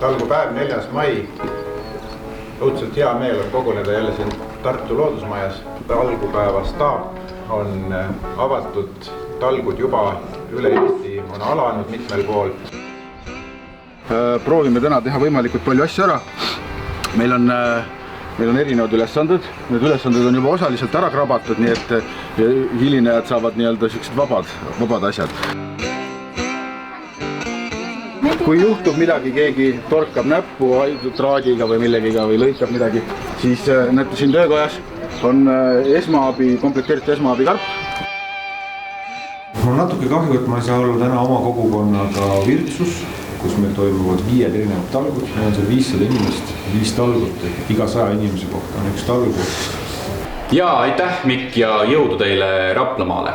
talgupäev, 4. mai. Õudselt hea meel on koguneda jälle siin Tartu loodusmajas. Talgupäeva staap on avatud, talgud juba üle Eesti on alanud mitmel pool. Proovime täna teha võimalikult palju asju ära. Meil on erinevad ülesanded. Need ülesanded on juba osaliselt ära krabatud, nii et hilinejad saavad sellised vabad asjad. Kui juhtub midagi, keegi torkab näppu traadiga või millegiga või lõikab midagi, siis näete siin töökojas on komplekteeritud esmaabi karp. Mul on natuke kahju, et ma ei saa olla täna oma kogukonnaga Virtsus, kus meil toimuvad 5 erinevad talgud. Meil on seal 500 inimest, 5 talgut, iga 100 inimese kohta on üks talgu. Ja aitäh, Mikk, ja jõudu teile Raplamaale!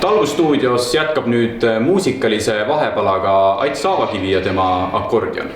Talgustuudios jätkab nüüd muusikalise vahepalaga Ait Saavakivi ja tema akordion.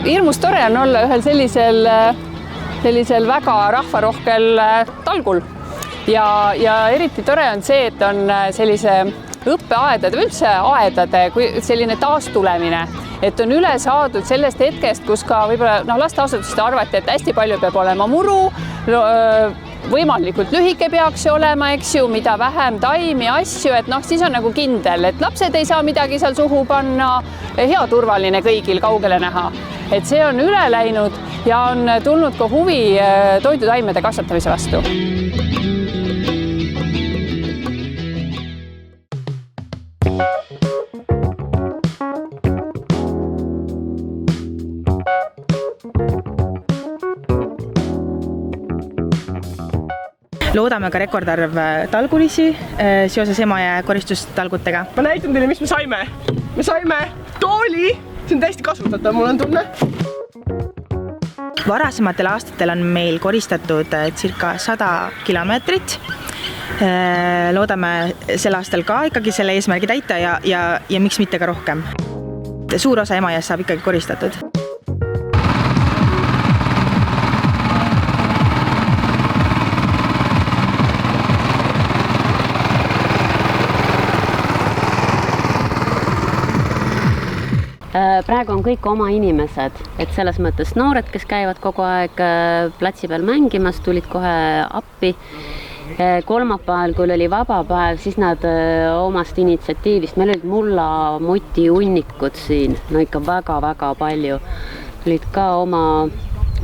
Hirmus tore on olla ühel sellisel väga rahvarohkel talgul ja eriti tore on see, et on sellise õppeaedade või üldse aedade selline taastulemine, et on üle saadud sellest hetkest, kus ka võib-olla lasteasutusest arvati, et hästi palju peab olema muru, võimalikult lühike peaks see olema, eks ju, mida vähem taimi asju, et siis on nagu kindel, et lapsed ei saa midagi seal suhu panna, hea turvaline kõigil kaugele näha. Et see on üle läinud ja on tulnud ka huvi toidutaimede kasvatamise vastu. Loodame ka rekordarv talgulisi seoses Emajõe koristustalgutega. Ma näitan teile, mis me saime. Me saime tooli. See on täiesti kasutatav, mul on tunne. Varasematel aastatel on meil koristatud circa 100 kilomeetrit. Loodame sel aastal ka ikkagi selle eesmärgi täita ja miks mitte ka rohkem. Suur osa Emajõest saab ikkagi koristatud. Praegu on kõik oma inimesed, et selles mõttes noored, kes käivad kogu aeg platsi peal mängimas, tulid kohe appi. Kolmapäeval, kui oli vaba päev, siis nad omast initsiatiivist, meil olid mulla muti hunnikud siin, no ikka väga-väga palju. Olid ka oma,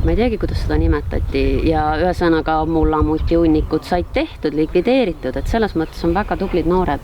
ma ei teagi, kuidas seda nimetati, ja ühesõnaga mulla muti hunnikud said tehtud, likvideeritud, et selles mõttes on väga tublid noored.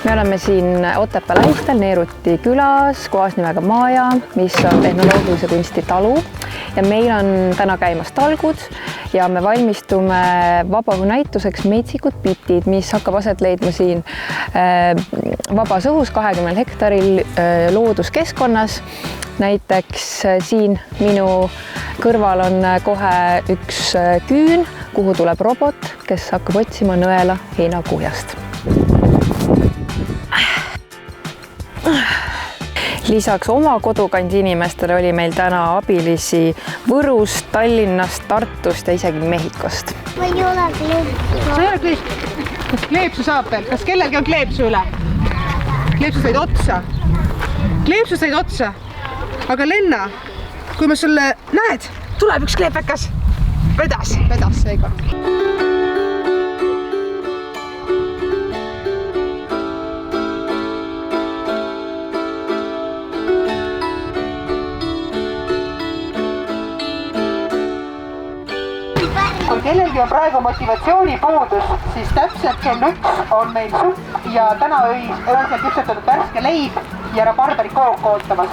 Me oleme siin Otepää lähistel Neeruti külas, kohas nimega Maja, mis on tehnoloogilise kunsti talu ja meil on täna käimas talgud ja me valmistume vabaõhunäituseks Metsikud pitid, mis hakkab aset leidma siin vabas õhus 20 hektaril looduskeskkonnas. Näiteks siin minu kõrval on kohe üks küün, kuhu tuleb robot, kes hakkab otsima nõela heinakuhjast. Lisaks oma kodukandi inimestele oli meil täna abilisi Võrust, Tallinnast, Tartust ja isegi Mehhikost. Ma ei ole kleepsu. Sa ei ole kleepsu? Kas kleepsu saab veel? Kas kellelgi on kleepsu üle? Kleepsu said otsa. Kleepsu said otsa. Aga Lenna, kui ma sulle näed, tuleb üks kleepekas. Vedas seega. kellelgi on praegu motivatsioonipuudus, siis täpselt kell 1 on meil supp ja täna öösel küpsetatud värske leib ja rabarberi kook ootamas.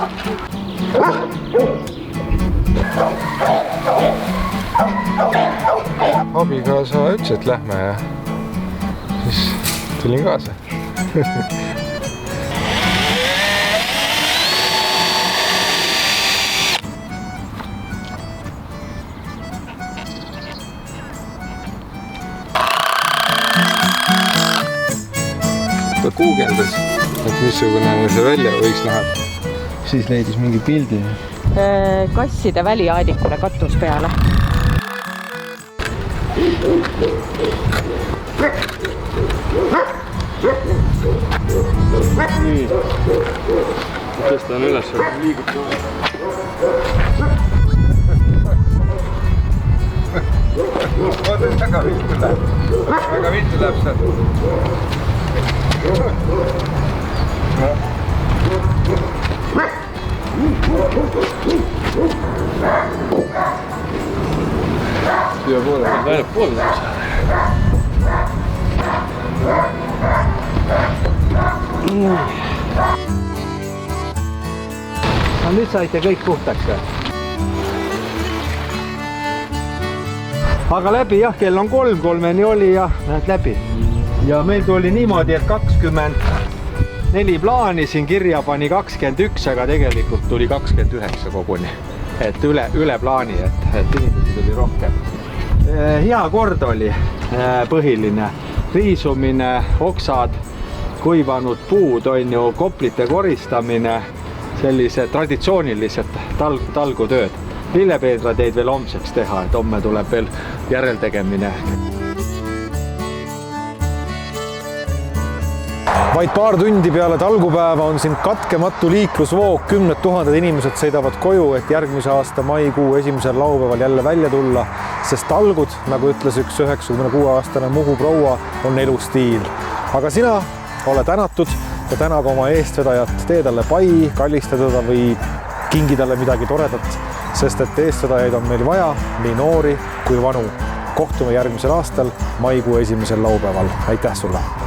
Abikaasa ütles, et lähme ja siis tulin kaasa. Ta guugeldas, et missugune see välja võiks näha. Siis leidis mingi pildi. Kasside väliaadikule katus peale. Nii, tõstan üles. Väga viltu läheb sealt. Siia poole, väljab poole saab. No nüüd saite kõik puhtaks. Aga läbi jah, kell on 3:03 oli ja näed läbi. Ja meil tuli niimoodi, et 24 plaani siin kirja pani 21, aga tegelikult tuli 29 koguni. Et üle plaani, et inimesi tuli rohkem. Hea kord oli põhiline. Riisumine, oksad, kuivanud puud on ju, koplite koristamine, sellised traditsioonilised talgutööd. Lillepeedra teid veel homseks teha, et homme tuleb veel järeltegemine. Vaid paar tundi peale talgupäeva on siin katkematu liiklusvoog, 10 000 inimesed sõidavad koju, et järgmise aasta maikuu esimesel laupäeval jälle välja tulla, sest talgud, nagu ütles üks 96-aastane Muhu proua, on elustiil. Aga sina ole tänatud ja tänaga oma eestvedajat, tee talle pai, kallista teda või kingi talle midagi toredat, sest et eestvedajaid on meil vaja, nii noori kui vanu. Kohtume järgmisel aastal maikuu esimesel laupäeval. Aitäh sulle!